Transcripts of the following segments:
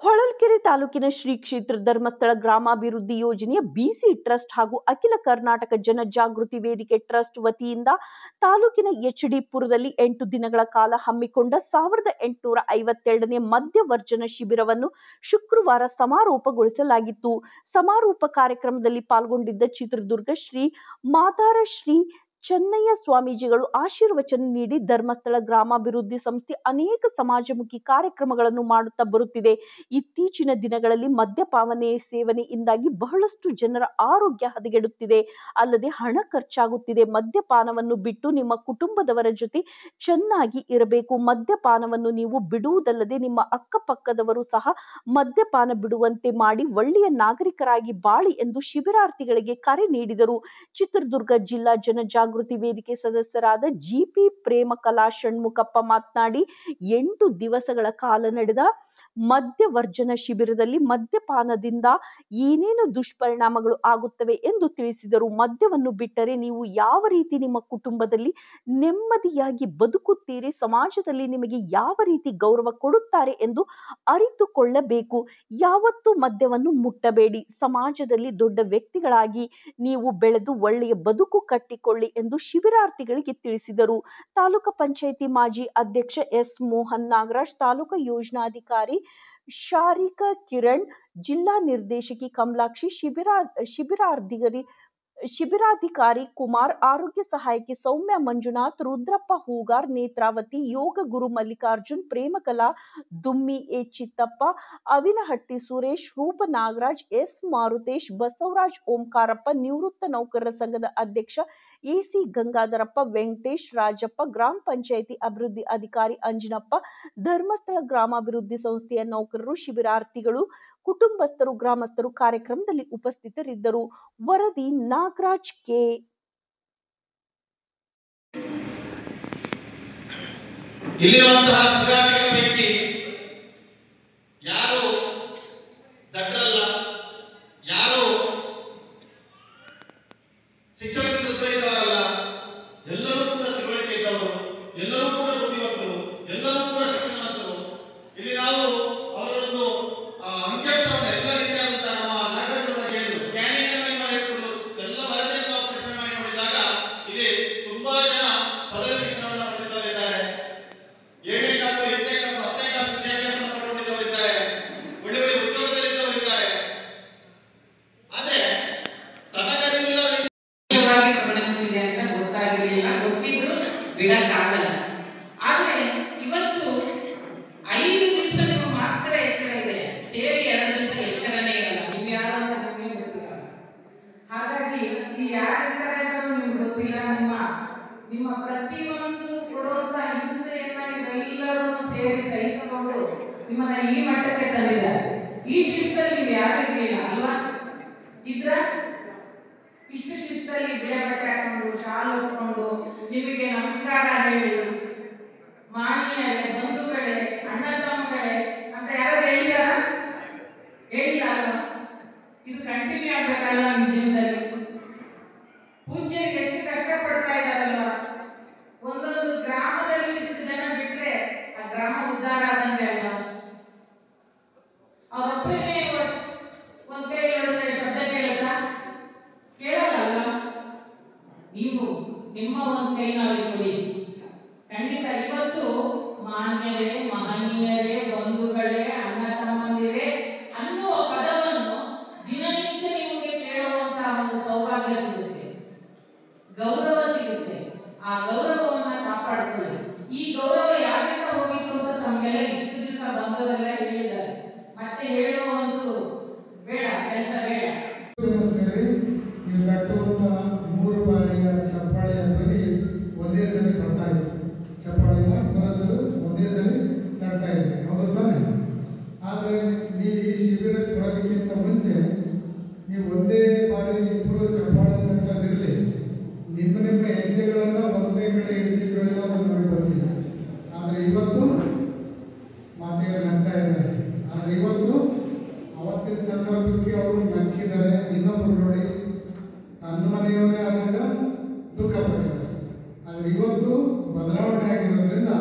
ಹೊಳಲ್ಕೆರೆ ತಾಲೂಕಿನ ಶ್ರೀ ಕ್ಷೇತ್ರ ಧರ್ಮಸ್ಥಳ ಗ್ರಾಮಾಭಿವೃದ್ಧಿ ಯೋಜನೆಯ ಬಿಸಿ ಟ್ರಸ್ಟ್ ಹಾಗೂ ಅಖಿಲ ಕರ್ನಾಟಕ ಜನಜಾಗೃತಿ ವೇದಿಕೆ ಟ್ರಸ್ಟ್ ವತಿಯಿಂದ ತಾಲೂಕಿನ ಎಚ್ಡಿ ಪುರದಲ್ಲಿ 8 ದಿನಗಳ ಕಾಲ ಹಮ್ಮಿಕೊಂಡ 1852ನೇ ಮದ್ಯವರ್ಜನ ಶಿಬಿರವನ್ನು ಶುಕ್ರವಾರ ಸಮಾರೋಪಗೊಳಿಸಲಾಗಿತ್ತು. ಸಮಾರೋಪ ಕಾರ್ಯಕ್ರಮದಲ್ಲಿ ಪಾಲ್ಗೊಂಡಿದ್ದ ಚಿತ್ರದುರ್ಗ ಶ್ರೀ ಮಾದಾರ ಶ್ರೀ ಚೆನ್ನಯ್ಯ ಸ್ವಾಮೀಜಿಗಳು ಆಶೀರ್ವಚನ ನೀಡಿ ಧರ್ಮಸ್ಥಳ ಗ್ರಾಮಾಭಿವೃದ್ಧಿ ಸಂಸ್ಥೆ ಅನೇಕ ಸಮಾಜಮುಖಿ ಕಾರ್ಯಕ್ರಮಗಳನ್ನು ಮಾಡುತ್ತಾ ಬರುತ್ತಿದೆ. ಇತ್ತೀಚಿನ ದಿನಗಳಲ್ಲಿ ಮದ್ಯಪಾನ ಸೇವನೆಯಿಂದಾಗಿ ಬಹಳಷ್ಟು ಜನರ ಆರೋಗ್ಯ ಹದಗೆಡುತ್ತಿದೆ. ಅಲ್ಲದೆ ಹಣ ಖರ್ಚಾಗುತ್ತಿದೆ. ಮದ್ಯಪಾನವನ್ನು ಬಿಟ್ಟು ನಿಮ್ಮ ಕುಟುಂಬದವರ ಜೊತೆ ಚೆನ್ನಾಗಿ ಇರಬೇಕು. ಮದ್ಯಪಾನವನ್ನು ನೀವು ಬಿಡುವುದಲ್ಲದೆ ನಿಮ್ಮ ಅಕ್ಕಪಕ್ಕದವರು ಸಹ ಮದ್ಯಪಾನ ಬಿಡುವಂತೆ ಮಾಡಿ ಒಳ್ಳೆಯ ನಾಗರಿಕರಾಗಿ ಬಾಳಿ ಎಂದು ಶಿಬಿರಾರ್ಥಿಗಳಿಗೆ ಕರೆ ನೀಡಿದರು. ಚಿತ್ರದುರ್ಗ ಜಿಲ್ಲಾ ಜನಜಾಗೃತಿ ವೇದಿಕೆ ಸದಸ್ಯರಾದ ಜಿಪಿ ಪ್ರೇಮಕಲಾ ಷಣ್ಮುಖಪ್ಪ ಮಾತನಾಡಿ, 8 ದಿವಸಗಳ ಕಾಲ ನಡೆದ ಮದ್ಯವರ್ಜನ ಶಿಬಿರದಲ್ಲಿ ಮದ್ಯಪಾನದಿಂದ ಏನೇನು ದುಷ್ಪರಿಣಾಮಗಳು ಆಗುತ್ತವೆ ಎಂದು ತಿಳಿಸಿದರು. ಮದ್ಯವನ್ನು ಬಿಟ್ಟರೆ ನೀವು ಯಾವ ರೀತಿ ನಿಮ್ಮ ಕುಟುಂಬದಲ್ಲಿ ನೆಮ್ಮದಿಯಾಗಿ ಬದುಕುತ್ತೀರಿ, ಸಮಾಜದಲ್ಲಿ ನಿಮಗೆ ಯಾವ ರೀತಿ ಗೌರವ ಕೊಡುತ್ತಾರೆ ಎಂದು ಅರಿತುಕೊಳ್ಳಬೇಕು. ಯಾವತ್ತೂ ಮದ್ಯವನ್ನು ಮುಟ್ಟಬೇಡಿ. ಸಮಾಜದಲ್ಲಿ ದೊಡ್ಡ ವ್ಯಕ್ತಿಗಳಾಗಿ ನೀವು ಬೆಳೆದು ಒಳ್ಳೆಯ ಬದುಕು ಕಟ್ಟಿಕೊಳ್ಳಿ ಎಂದು ಶಿಬಿರಾರ್ಥಿಗಳಿಗೆ ತಿಳಿಸಿದರು. ತಾಲೂಕು ಪಂಚಾಯಿತಿ ಮಾಜಿ ಅಧ್ಯಕ್ಷ ಎಸ್ ಮೋಹನ್ ನಾಗರಾಜ್, ತಾಲೂಕು ಯೋಜನಾಧಿಕಾರಿ ಶಾರಿಕಾ ಕಿರಣ್, ಜಿಲ್ಲಾ ನಿರ್ದೇಶಕಿ ಕಮಲಾಕ್ಷಿ, ಶಿಬಿರಾಧಿಕಾರಿ ಕುಮಾರ್, ಆರೋಗ್ಯ ಸಹಾಯಕಿ ಸೌಮ್ಯ ಮಂಜುನಾಥ್, ರುದ್ರಪ್ಪ ಹೂಗಾರ್, ನೇತ್ರಾವತಿ, ಯೋಗ ಗುರು ಮಲ್ಲಿಕಾರ್ಜುನ್, ಪ್ರೇಮಕಲಾ ದುಮ್ಮಿ, ಎ ಚಿತ್ತಪ್ಪ, ಅವಿನಹಟ್ಟಿ ಸುರೇಶ್, ರೂಪ ನಾಗರಾಜ್, ಎಸ್ ಮಾರುತೇಶ್, ಬಸವರಾಜ್ ಓಂಕಾರಪ್ಪ, ನಿವೃತ್ತ ನೌಕರರ ಸಂಘದ ಅಧ್ಯಕ್ಷ ಎಸಿ ಗಂಗಾಧರಪ್ಪ, ವೆಂಕಟೇಶ್, ರಾಜಪ್ಪ, ಗ್ರಾಮ ಪಂಚಾಯಿತಿ ಅಭಿವೃದ್ಧಿ ಅಧಿಕಾರಿ ಅಂಜನಪ್ಪ, ಧರ್ಮಸ್ಥಳ ಗ್ರಾಮಾಭಿವೃದ್ಧಿ ಸಂಸ್ಥೆಯ ನೌಕರರು, ಶಿಬಿರಾರ್ಥಿಗಳು, ಕುಟುಂಬಸ್ಥರು, ಗ್ರಾಮಸ್ಥರು ಕಾರ್ಯಕ್ರಮದಲ್ಲಿ ಉಪಸ್ಥಿತರಿದ್ದರು. ವರದಿ ನಾಗರಾಜ್ ಕೆ. ಇಲ್ಲಿರುವಂತಹ ಶಿಬಿರಾರ್ಥಿಗಳ ಪೈಕಿ ಯಾರು ದಡ್ಡರಲ್ಲ, ಯಾರು ಶಿಕ್ಷಣದಿಂದ ದೂರ ಇದ್ದವರಲ್ಲ, ಎಲ್ಲರೂ ಕೂಡ ತಿಳುವಳಿಕೆ ಇದ್ದವರು, ಎಲ್ಲರೂ ಕೂಡ ಬುದ್ಧಿವಂತರು, ಎಲ್ಲರೂ ಕೂಡ ಶಿಕ್ಷಣವಂತರು. ಇಲ್ಲಿ ನಾವು ಅವರೊಂದು ಅಂಕಿಅಂಶವನ್ನು ಎಲ್ಲ ರೀತಿಯಾದಂತಹ ನಮ್ಮ ನಾಗರಿಕರನ್ನ ಹೇಳಿದ್ರು. ಸ್ಕ್ಯಾನಿಂಗ್ ಅನ್ನು ನೀವು ಹೇಳಿಕೊಂಡು ಎಲ್ಲ ವರದಿಯನ್ನು ನಾವು ಪ್ರಶ್ನೆ ಮಾಡಿ ನೋಡಿದಾಗ ಇಲ್ಲಿ ತುಂಬಾ ಜನ ಪದವಿ ಶಿಕ್ಷಣವನ್ನು ಪಡೆದಿದ್ದವರಿದ್ದಾರೆ, 7ನೇ ಕ್ಲಾಸ್, 8ನೇ ಕ್ಲಾಸ್, 10ನೇ ಕ್ಲಾಸ್ ವಿದ್ಯಾಭ್ಯಾಸವನ್ನು ಪಡೆದುಕೊಂಡಿದ್ದವರಿದ್ದಾರೆ, ಒಳ್ಳೆ ಒಳ್ಳೆ ಉದ್ಯೋಗದಲ್ಲಿದ್ದವರಿದ್ದಾರೆ. ಆದ್ರೆ ತನಗರಿವಿಲ್ಲ ಪರಿಣಮಿಸಿದೆ ಅಂತ ಗೊತ್ತಾಗಿರಲಿಲ್ಲ, ಗೊತ್ತಿದ್ರು ಬಿಡಕ್ಕಾಗಲ್ಲ. ಆದ್ರೆ ಇವತ್ತು 5 ದಿವಸ ನೀವು ಮಾತ್ರ ಎಚ್ಚರ ಇದೆ, ಸೇರಿ 2 ದಿವಸ ಎಚ್ಚರನೇ ಇರಲ್ಲ. ನೀವು ಯಾರು ಅಂತ ನಿಮಗೆ ಗೊತ್ತಿಲ್ಲ. ಹಾಗಾಗಿ ಈ ಯಾರಿರ್ತಾರೆ ಅಂತ ನಿಮ್ಗೆ ಗೊತ್ತಿಲ್ಲ. ನಿಮ್ಮ ಪ್ರತಿಯೊಂದು ಕೊಡುವಂತ ಹಿಂಸೆಯನ್ನ ಇವೆಲ್ಲರೂ ಸೇರಿ ಸಹಿಸಿಕೊಂಡು ನಿಮ್ಮನ್ನ ಈ ಮಟ್ಟಕ್ಕೆ ತಂದಿದ್ದಾರೆ. ಈ ಶಿಸ್ತಲ್ಲಿ ನೀವು ಯಾರು ಇರಲಿಲ್ಲ ಅಲ್ವಾ? ಇದ್ರ ಇಷ್ಟು ಶಿಸ್ತಲ್ಲಿ ಬಿಳೆ ಬಟ್ಟೆ ಹಾಕೊಂಡು ಶಾಲು ಹೊತ್ಕೊಂಡು ನಿಮಗೆ ನಮಸ್ಕಾರ ಹೇಳಿ ಮಾನ್ಯರೇ, ಬಂಧುಗಳೇ, ಅಣ್ಣ ತಮ್ಮಗಳೇ ಅಂತ ಯಾರು ಹೇಳಿದಾರ? ಹೇಳಿಲ್ಲ ಅಲ್ವಾ? ಇದು ಕಂಟಿನ್ಯೂ ಆಗ್ಬೇಕಲ್ಲ ನಿಮ್ಮ ಜೀವನದಲ್ಲಿ. ಪೂಜ್ಯರಿಗೆ ಎಷ್ಟು ಕಷ್ಟಪಡ್ತಾ ಇದ್ದಾರಲ್ವಾ? ಒಂದೊಂದು ಗ್ರಾಮದಲ್ಲಿ ಇಷ್ಟು ಜನ ಬಿಟ್ರೆ ಆ ಗ್ರಾಮ ಉದ್ಧಾರ ಆದಂಗೆ ಅಲ್ವಾ? ಅವರೊಬ್ಬರೇ ಒಂದ್ ಕೈ ಹೇಳಿದ್ರೆ ಶಬ್ದ ಕೇಳುತ್ತಾ? ಕೇಳಲ್ಲ ಅಲ್ವಾ? ನೀವು ನಿಮ್ಮ ಒಂದು ಕೈನಲ್ಲಿ ಕೊಡಿ. ಖಂಡಿತ ಇವತ್ತು ಮಾನ್ಯರೇ, ಮಹನೀಯರೇ, ಬಂಧುಗಳೇ, ಅಣ್ಣ ತಮ್ಮಂದಿರೇ ಅನ್ನುವ ಪದವನ್ನು ದಿನನಿತ್ಯ ನಿಮಗೆ ಕೇಳುವಂತಹ ಒಂದು ಸೌಭಾಗ್ಯ ಸಿಗುತ್ತೆ, ಗೌರವ ಸಿಗುತ್ತೆ. ಆ ಗೌರವವನ್ನ ಕಾಪಾಡಿಕೊಳ್ಳಿ. ಈ ಗೌರವ ಯಾರಿಂದ ಹೋಗಿತ್ತು ಅಂತ ತಮಗೆಲ್ಲ ಇಷ್ಟು ದಿವಸ ಬಂದವರೆಲ್ಲ ಹೇಳಿದ್ದಾರೆ. ಮತ್ತೆ ಹೇಳುವ ಒಂದು ಬೇಡ, ಕೆಲಸ ಬೇಡ. ಮೂರು ಬಾರಿಯ ಚಪ್ಪಾಳೆಯ ಧ್ವನಿ ಒಂದೇ ಸರಿ ಬರ್ತಾ ಇತ್ತು. ಚಪ್ಪಾಳೆಯ ಪುರಸರು ಒಂದೇ ಸರಿ ತರ್ತಾ ಇದ್ದೆ, ಹೌದು ತಾನೆ? ಆದರೆ ನೀವು ಈ ಶಿಬಿರಕ್ಕೆ ಬರೋದಕ್ಕಿಂತ ಮುಂಚೆ ನೀವು ಒಂದೇ ಬಾರಿ ಪೂರ್ವ ಚಪ್ಪಾಳೆ ತಟ್ಟದಿರಲಿ, ನಿಮ್ಮ ಹೆಜ್ಜೆಗಳನ್ನು ಒಂದೇ ಕಡೆ ಹಿಡಿದಿದ್ರು ನಮಗೆ ಗೊತ್ತಿಲ್ಲ. ಆದರೆ ಇವತ್ತು ಮಾತೆಯರು ನಗ್ತಾ ಇದ್ದಾರೆ. ಆದರೆ ಇವತ್ತು ಅವತ್ತಿನ ಸಂದರ್ಭಕ್ಕೆ ಅವರು ನಕ್ಕಿದ್ದಾರೆ. ಇನ್ನೊಬ್ಬರು ನೋಡಿ ತನ್ನ ಮನೆಯವರೇ ಆದಾಗ ದುಃಖ ಪಟ್ಟಿದ್ದಾರೆ. ಆದರೆ ಇವತ್ತು ಬದಲಾವಣೆ ಆಗಿರೋದ್ರಿಂದ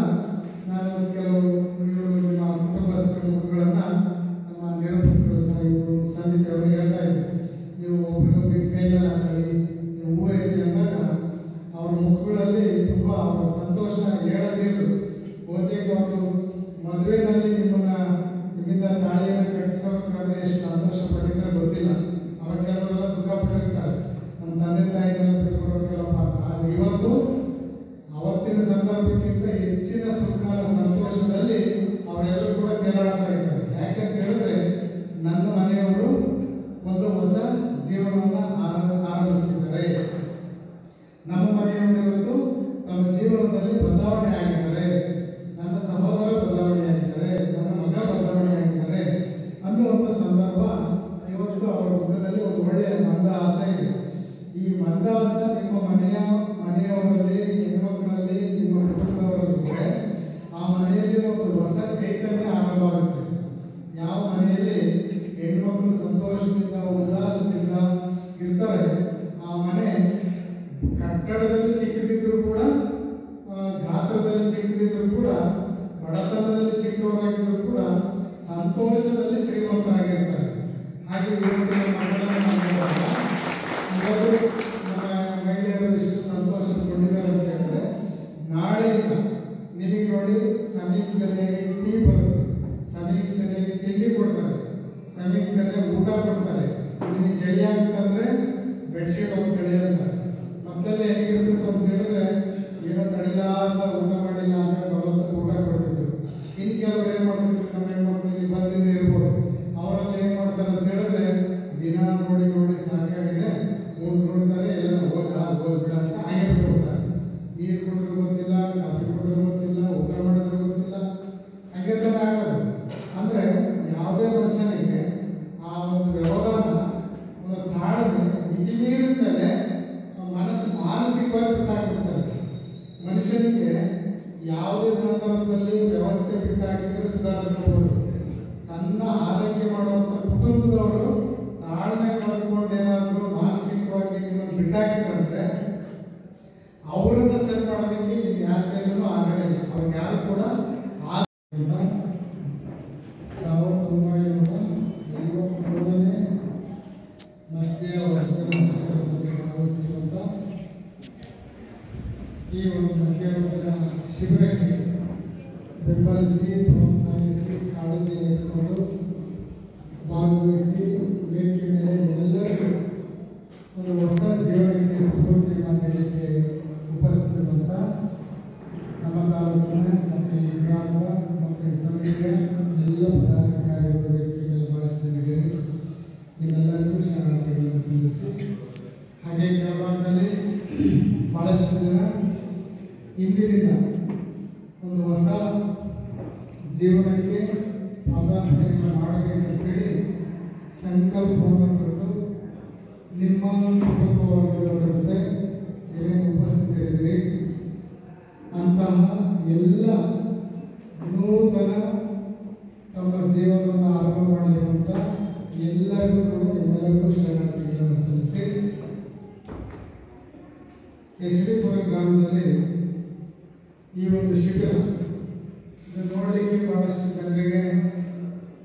ನಾನು ಕೆಲವು ಇವರು ನಿಮ್ಮ ಕುಟುಂಬಸ್ಥರುಗಳನ್ನು ನಮ್ಮ ಸಂತೋಷದಿಂದ ಉಲ್ಲಾಸದಿಂದ ಇರ್ತಾರೆ. ಆ ಮನೆ ಕಟ್ಟಡದಲ್ಲಿ ಚಿಕ್ಕದಿದ್ರು ಕೂಡ, ಗಾತ್ರದಲ್ಲಿ ಚಿಕ್ಕದಿದ್ರು ಕೂಡ, ಬಡತನದಲ್ಲಿ ಚಿಕ್ಕವರಾಗಿದ್ರು ಕೂಡ ಸಂತೋಷದಲ್ಲಿ ಶ್ರೀಮಂತರಾಗಿರ್ತಾರೆ. ಹಾಗೆ ಇವತ್ತಿನ ಮಹಿಳೆಯರು ಇಷ್ಟು ಸಂತೋಷಗೊಂಡಿದ್ದಾರೆ ಅಂತ ಹೇಳಿದ್ರೆ, ನಾಳೆಯಿಂದ ನಿಮಗೆ ನೋಡಿ ಸಮಯಕ್ಕೆ ಸರಿಯಾಗಿ ಟೀ ಬರುತ್ತೆ, ಸಮಯಕ್ಕೆ ಸರಿಯಾಗಿ ತಿಂಡಿ ಕೊಡ್ತಾರೆ, ಸಮಯಕ್ಕೆ ಸರಿಯಾಗಿ ಊಟ ಕೊಡ್ತಾರೆ. ನಿಮಗೆ ಚಳಿ ಆಗ್ತಂದ್ರೆ ಬೆಡ್ಶೀಟ್ ಒಂದು ಬೆಳೆಯುತ್ತಾರೆ. ಮೊದಲೆಲ್ಲ ಹೇಗಿರ್ತಿತ್ತು ಅಂತ ಹೇಳಿದ್ರೆ, ಏನೋ ತಡಿಲಾರ್ದ ಊಟ ಮಾಡಿಲ್ಲ ಅಂದರೆ ಭಗವಂತ ಊಟ ಕೊಡ್ತಿದ್ರು. ಇನ್ನು ಕೆಲವರು ಏನು ಮಾಡ್ತಿದ್ರು, ನಮ್ಮ ಹೆಣ್ಮಕ್ಳಿಗೆ ಬಂದಿದ್ದೇ ಇರ್ಬೋದು, ಅವರೆಲ್ಲ ಏನು ಮಾಡ್ತಾರೆ ಅಂತ ಹೇಳಿದ್ರೆ, ದಿನ ನೋಡಿ ನೋಡಿ ಸಾಕಾಗಿದೆ, ಊಟ ಕೊಡ್ತಾರೆ, ಎಲ್ಲ ಹೋಗ್ಬಿಡ ಅಂತ ಹಾಗೆ ಕೊಡ್ತಾರೆ. ನೀರು ಕುಡಿದ್ರು ಗೊತ್ತಿಲ್ಲ, ಕಾಫಿ ಕುಡಿದ್ರು ಗೊತ್ತಿಲ್ಲ, ಊಟ ಮಾಡಿದ್ರು ಗೊತ್ತಿಲ್ಲ, ಹಾಗೆ ತಾನೇ ಆಗೋದು. ಅಂದರೆ ಯಾವುದೇ ಮನುಷ್ಯನಿಗೆ ಆ ಒಂದು ವ್ಯವಧಾನ, ಒಂದು ತಾಳ್ಮೆ ಮಿತಿ ಮೀರಿದ ಮೇಲೆ ಮಾನಸಿಕವಾಗಿ ಬಿಟ್ಟಾಗ್ಬಿಡ್ತಾರೆ. ಮನುಷ್ಯನಿಗೆ ಯಾವುದೇ ಸಂದರ್ಭದಲ್ಲಿ ವ್ಯವಸ್ಥೆ ಬಿಟ್ಟಾಕಿದ್ರೆ ಸುಧಾರಿಸ್ಕೋಬೋದು. ತನ್ನ ಆರೈಕೆ ಮಾಡುವಂಥ ಕುಟುಂಬದವರು ತಾಳ್ಮೆ ಕಳ್ಕೊಂಡೇನಾದರೂ ಮಾನಸಿಕವಾಗಿ ಬಿಟ್ಟಾಕಿದ್ರೆ ಅವರನ್ನ ಸರಿ ಮಾಡೋದಕ್ಕೆ ಇನ್ಯಾರ ಕೈಲೂ ಆಗೋದಿಲ್ಲ. ಅವ್ರಿಗೆ ಯಾರು ಕೂಡ 1953ನೇ ಮಧ್ಯ ಭಾಗವಹಿಸಿರುವಂಥ ಈ ಒಂದು ಮಧ್ಯವರ್ಗದ ಶಿಬಿರಕ್ಕೆ ಬೆಂಬಲಿಸಿ, ಪ್ರೋತ್ಸಾಹಿಸಿ, ಕಾಳಜಿ ಇಟ್ಕೊಂಡು ಭಾಗವಹಿಸಿ ವೇದಿಕೆ ಮೇಲೆ ಎಲ್ಲರಿಗೂ ಒಂದು ಹೊಸ ಜೀವನಕ್ಕೆ ಸ್ಫೂರ್ತಿಯನ್ನು ನೀಡಲಿಕ್ಕೆ ಉಪಸ್ಥಿತರಿರುವಂಥ ನಮ್ಮ ತಾಲೂಕಿನ ಮತ್ತು ಈ ಗ್ರಾಮದ ಮತ್ತು ಈ ಸಮಿತಿಯ ಎಲ್ಲ ಪದಾಧಿಕಾರಿಗಳು ವೇದಿಕೆ ಮೇಲೆ ಭಾಳಷ್ಟು ಜನ ಇದ್ದೀರಿ. ನಿಮ್ಮೆಲ್ಲರಿಗೂ ಶರಣಾರ್ಥಿಗಳನ್ನು ಸಲ್ಲಿಸಿ, ಹಾಗೆ ಗ್ರಾಮದಲ್ಲಿ ಭಾಳಷ್ಟು ಜನ ಇಂದಿನಿಂದ ಒಂದು ಹೊಸ ಜೀವನಕ್ಕೆ ಪಾದಾರ್ಪಣೆಯನ್ನು ಮಾಡಬೇಕಂತೇಳಿ ಸಂಕಲ್ಪವನ್ನು ತೊಟ್ಟು ನಿಮ್ಮ ಕುಟುಂಬ ವರ್ಗದವರ ಜೊತೆ ನೀವೇನು ಉಪಸ್ಥಿತರಿದ್ದೀರಿ, ಅಂತಹ ಎಲ್ಲ ನೂತನ ತಮ್ಮ ಜೀವನವನ್ನು ಆರಂಭ ಮಾಡಿರುವಂಥ ಎಲ್ಲರಿಗೂ ಕೂಡ ನಿಮ್ಮೆಲ್ಲರಿಗೂ ಶರಣಾರ್ಥಿಗಳನ್ನು ಸಲ್ಲಿಸಿ, HD ಪುರ ಗ್ರಾಮದಲ್ಲಿ ಈ ಒಂದು ಶಿಬಿರ ನೋಡಲಿಕ್ಕೆ ಭಾಳಷ್ಟು ಜನರಿಗೆ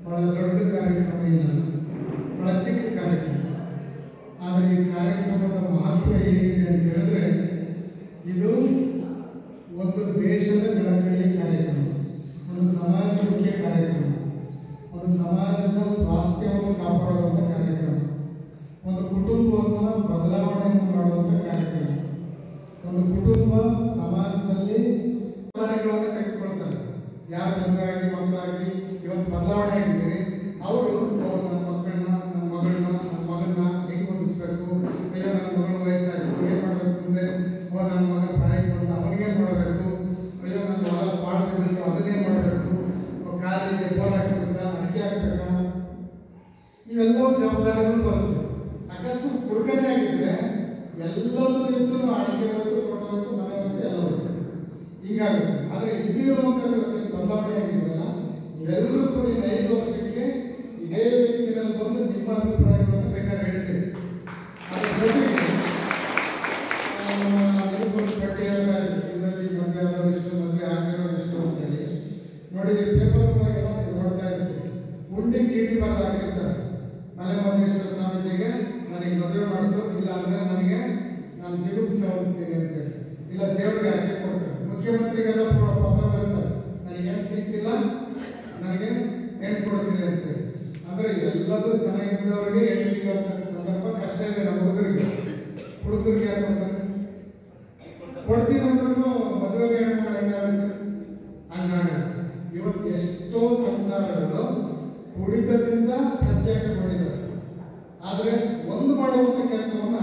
ಭಾಳ ದೊಡ್ಡ ಕಾರ್ಯಕ್ರಮ ಇಲ್ಲ, ಭಾಳ ಚಿಕ್ಕ ಕಾರ್ಯಕ್ರಮ. ಆದರೆ ಈ ಕಾರ್ಯಕ್ರಮದ ಮಹತ್ವ ಏನಿದೆ ಅಂತ ಹೇಳಿದ್ರೆ, ಇದು ಒಂದು ದೇಶದ ಬೆಳವಣಿಗೆ ಕಾರ್ಯಕ್ರಮ, ಒಂದು ಸಮಾಜಮುಖಿ ಕಾರ್ಯಕ್ರಮ, ಒಂದು ಸಮಾಜದ ಸ್ವಾಸ್ಥ್ಯವನ್ನು ಕಾಪಾಡುವಂಥ ಕಾರ್ಯಕ್ರಮ, ಒಂದು ಕುಟುಂಬವನ್ನು ಬದಲಾವಣೆಯನ್ನು ಮಾಡುವಂಥ ಕಾರ್ಯಕ್ರಮ. ಒಂದು ಕುಟುಂಬ ಸಮಾಜದಲ್ಲಿ ಕಾರ್ಯಗಳನ್ನು ತೆಗೆದುಕೊಳ್ತಾರೆ. ಯಾರು ಮದುವೆಯಾಗಿ ಮಕ್ಕಳಾಗಿ ಇವತ್ತು ಬದಲಾವಣೆ ಆಗಿದ್ದೀರಿ, ಅವರು ನನ್ನ ಮಕ್ಕಳನ್ನ, ನನ್ನ ಮಗಳನ್ನ, ನನ್ನ ಮಗನ್ನ ಹೆಂಗೆ ಹೊಂದಿಸ್ಬೇಕು, ಅಯ್ಯೋ ನನ್ನ ಮಗಳು ವಯಸ್ಸಾಗಿತ್ತು ಏನು ಮಾಡಬೇಕು ಮುಂದೆ, ನನ್ನ ಮಗ ಪ್ರಾಯಕ್ಕೆ ಬಂದ ಅವನಿಗೇನು ಮಾಡಬೇಕು, ಅಯ್ಯೋ ನನ್ನ ಹೊಲ ಮಾಡಬೇಕು ಅದನ್ನೇನು ಮಾಡಬೇಕು, ಕಾಲಿಗೆ ಬೋರ್ ಹಾಕ್ಸ್ಬೇಕಾ, ಅಡಿಕೆ ಹಾಕ್ಬೇಕಾ, ಇವೆಲ್ಲವೂ ಜವಾಬ್ದಾರಿಗಳು ಬರುತ್ತೆ. ಅಕಸ್ಮಾತ್ ಹುಡುಗನೇ ಆಗಿದ್ರೆ ಎಲ್ಲದೂ ನಿಂತು ಅಡಿಕೆ ಹೋಯ್ತು, ಫೋಟೋ ಹೋಯ್ತು, ಮನೆ ಹೋಯ್ತು, ಎಲ್ಲ ಹೋಯ್ತು, ಹೀಗಾಗುತ್ತೆ. ಆದರೆ ಇದಿರುವಂಥ ಬದಲಾವಣೆ ಆಗಿದ್ರಲ್ಲ, ಇವೆಲ್ಲರೂ ಕೂಡ 5 ವರ್ಷಕ್ಕೆ ಇದೇ ವೇದಿಕೆಯಲ್ಲಿ ಬಂದು ನಿಮ್ಮ ಅಭಿಪ್ರಾಯಗಳನ್ನು ಬೇಕಾದ್ರೆ ಹೇಳ್ತೀರಿ. ಅದ್ರ ಜೊತೆಗೆ ಪಟ್ಟಿ ಹೇಳ್ತಾ ಇದ್ದೀವಿ, ಇದರಲ್ಲಿ ಮದುವೆ ಆದವರು ಇಷ್ಟು, ಮದುವೆ ಆಗಿರೋರು ಇಷ್ಟು ಅಂತೇಳಿ ನೋಡಿ. ಪೇಪರ್ ಒಳಗೆಲ್ಲ ನೀವು ನೋಡ್ತಾ ಇರ್ತೀವಿ, ಉಂಡಿಗೆ ಚೀಟಿ ಬರೆದಾಕಿರ್ತಾರೆ, ಮಲೆ ಮಹದೇಶ್ವರ ಸ್ವಾಮೀಜಿಗೆ ನನಗೆ ಮದುವೆ ಮಾಡಿಸೋ, ಇಲ್ಲ ಅಂದರೆ ನನಗೆ ನಾನು ಜಿಗುಪ್ಸೆ ಹೋಗ್ತೀನಿ ಅಂತೇಳಿ, ಇಲ್ಲ ದೇವ್ರಿಗೆ ಆಯ್ಕೆ ಕೊಡ್ತಾರೆ. ಮುಖ್ಯಮಂತ್ರಿಗೆಲ್ಲ ಪತ್ರ ಬರೀತಾರೆ, ನನಗೆ ಹೆಣ್ಣು ಸಿಗ್ತಿಲ್ಲ, ನನಗೆ ಹೆಣ್ಣು ಕೊಡಿಸಿದೆ ಅಂತೇಳಿ. ಅಂದರೆ ಎಲ್ಲದೂ ಚೆನ್ನಾಗಿದ್ದವರಿಗೆ ಹೆಣ್ಣು ಸಿಗುವಂಥ ಸಂದರ್ಭ ಕಷ್ಟ ಇದೆ ನಮ್ಮ ಹುಡುಗರಿಗೆ. ಹುಡುಗರಿಗೆ ಯಾರು ಕೊಡ್ತಾರೆ? ಕೊಡ್ತೀನಿ ಅಂದ್ರೂ ಮದುವೆಗೆ ಹೆಣ್ಣು ಮಾಡಿ ಹೆಂಗಾಗುತ್ತೆ? ಹಂಗಾಗಿ ಇವತ್ತು ಎಷ್ಟೋ ಸಂಸಾರಗಳು ಕುಡಿತದಿಂದ ಪ್ರತ್ಯೇಕಗೊಂಡಿದ್ದಾರೆ. ಆದರೆ ಒಂದು ಮಾಡುವಂಥ ಕೆಲಸವನ್ನ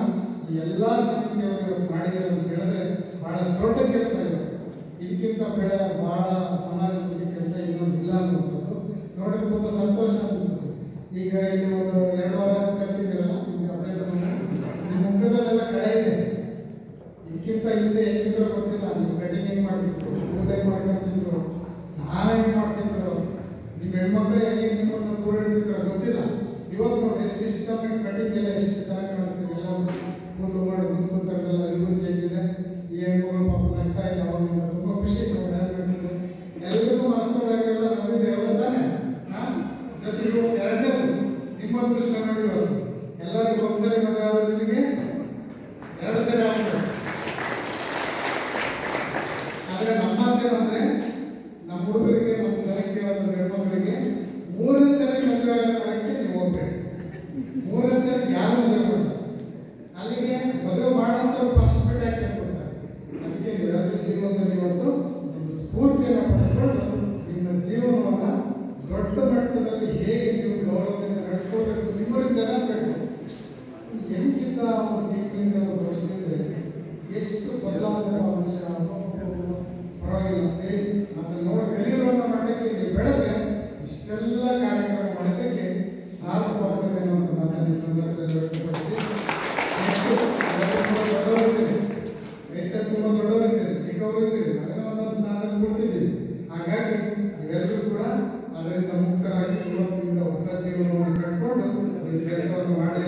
ಎಲ್ಲ ಸಮಿತಿಯವರು ಮಾಡಿದ್ದಾರೆ ಅಂತ ಹೇಳಿದ್ರೆ ಬಹಳ ದೊಡ್ಡ ಕೆಲಸ ಇದೆ. ಇದಕ್ಕಿಂತ ಬೆಳೆ ಬಹಳ ಸಮಾಜಮುಖಿ ಕೆಲಸ ಇನ್ನೊಂದು ಇಲ್ಲ ಅನ್ನುವಂಥದ್ದು ನೋಡಿದ್ರೆ ತುಂಬ ಸಂತೋಷ ಅನಿಸುತ್ತೆ. ಈಗ ಇಲ್ಲಿ ಒಂದು 2 ವಾರ ಕಲ್ತಿದ್ದೀರಲ್ಲ, ಈಗ ಅಭ್ಯಾಸವನ್ನು ನಿಮ್ಮ ಮುಖದಲ್ಲೆಲ್ಲ ಕಳೆ ಇದೆ. ಇದಕ್ಕಿಂತ ಹಿಂದೆ ಹೆಂಗಿದ್ರು ಗೊತ್ತಿಲ್ಲ, ನೀವು ಕಟಿಂಗ್ ಹೆಂಗೆ ಮಾಡ್ತಿದ್ರು, ಕೂದಲು ಹೆಂಗೆ ಮಾಡ್ಕೊತಿದ್ರು, ಸ್ನಾನ ಹೆಂಗೆ ಮಾಡ್ತಿದ್ರು, ನಿಮ್ಮ ಹೆಣ್ಮಕ್ಳೇ ಹೆಂಗೆ ನಿಮ್ಮನ್ನು ದೂರ ಇಡ್ತಿದ್ರು ಗೊತ್ತಿಲ್ಲ. ಇವತ್ತು ನೋಡಿ ಸಿಸ್ಟಮ್ ಕಟಿಂಗ್ ಎಲ್ಲ ಎಷ್ಟು ಚೆನ್ನಾಗಿ ಕಾಣಿಸ್ತಿದೆ. ಎಲ್ಲ ಕೂದಲು ಮಾಡಿ ಮುಂದೆಲ್ಲ ವಿಭೂತಿ ಆಗಿದೆ. ಈ ಹೆಣ್ಣುಗಳು ಪಾಪ ನಗ್ತಾ ಇದೆ. ಅವಾಗಿಂದ ತುಂಬ ಖುಷಿ ಆಗ್ಬಿಟ್ಟಿದೆ. ಎಲ್ಲರಿಗೂ ಮನಸ್ಸೊಳಗೆಲ್ಲ ನಂಬಿದೆ ತಾನೆ. ಜೊತೆಗೆ ಎರಡನೇದು ನಿಮ್ಮ ದೃಷ್ಟಿ ಮಾಡಿರೋದು ಎಲ್ಲರಿಗೂ ಒಂದ್ಸರಿ ಮದುವೆ ಆದ್ರೆ ನಿಮಗೆ 2 ಸರಿ ಆಗ್ತದೆ. ಆದರೆ ನಮ್ಮಂತೇನಂದ್ರೆ ನಮ್ಮ ಹುಡುಗರಿಗೆ ನಮ್ಮ ಜನಕ್ಕೆ ಕೇಳೋದು ಹೆಣ್ಮಕ್ಳಿಗೆ 3 ಸರಿ ಮದುವೆ ಆಗೋ ತರಕ್ಕೆ ನೀವು ಹೋಗ್ಬೇಡಿ. 3 ಸರಿ ಯಾರು ಮದುವೆ ಮಾಡ್ತಾರೆ. ಅಲ್ಲಿಗೆ ಮದುವೆ ಮಾಡೋಂಥವ್ರು ಫಸ್ಟ್ ಬಿಟ್ಟು ಯಾಕೆ ಕೊಡ್ತಾರೆ. ಅದಕ್ಕೆ ನೀವೆಲ್ಲರೂ ಜೀವನದಲ್ಲಿ ಇವತ್ತು ಒಂದು ಸ್ಫೂರ್ತಿಯನ್ನು ಪಡೆದುಕೊಂಡು ನಿಮ್ಮ ಜೀವನವನ್ನು ದೊಡ್ಡ ಮಟ್ಟದಲ್ಲಿ ಹೇಗೆ ನೀವು ಗೌರವದಿಂದ ನಡೆಸ್ಕೋಬೇಕು. ನಿಮ್ಮಲ್ಲಿ ಜನ ಬೇಕು. ಹೆಂಗಿದ್ದ ಒಂದು ತಿಂಗಳಿಂದ ಒಂದು ವರ್ಷದಿಂದ ಎಷ್ಟು ಬದಲಾದ ಮನುಷ್ಯ ಪರವಾಗಿಲ್ಲ. ಅದನ್ನು ನೋಡಿ ಕಲಿಯುವ ಮಟ್ಟಕ್ಕೆ ನೀವು ಬೆಳೆದ್ರೆ ಇಷ್ಟೆಲ್ಲ ಕಾರ್ಯಕ್ರಮ ಮಾಡೋದಕ್ಕೆ ಸಾಧ್ಯವಾಗ್ತದೆ ಅನ್ನುವಂಥ ಮಾತನ್ನು ಈ ಸಂದರ್ಭದಲ್ಲಿ ವ್ಯಕ್ತಪಡಿಸಿ, ದೊಡ್ಡವರಿದ್ದೀರಿ, ವಯಸ್ಸಲ್ಲಿ ತುಂಬ ದೊಡ್ಡವರಿದ್ದೀರಿ, ಚಿಕ್ಕವರು ಇದ್ದೀರಿ, ನಾವೇನೋ ಒಂದೊಂದು ಸ್ಥಾನದಲ್ಲಿ ಕೊಡ್ತಿದ್ದೀವಿ. ಹಾಗಾಗಿ ನೀವೆಲ್ಲರೂ ಕೂಡ ಅದರಿಂದ ಮುಕ್ತರಾಗಿ ಇವತ್ತಿನಿಂದ ಹೊಸ ಜೀವನವನ್ನು ಕಟ್ಕೊಂಡು ನೀವು ಕೆಲಸವನ್ನು ಮಾಡಿ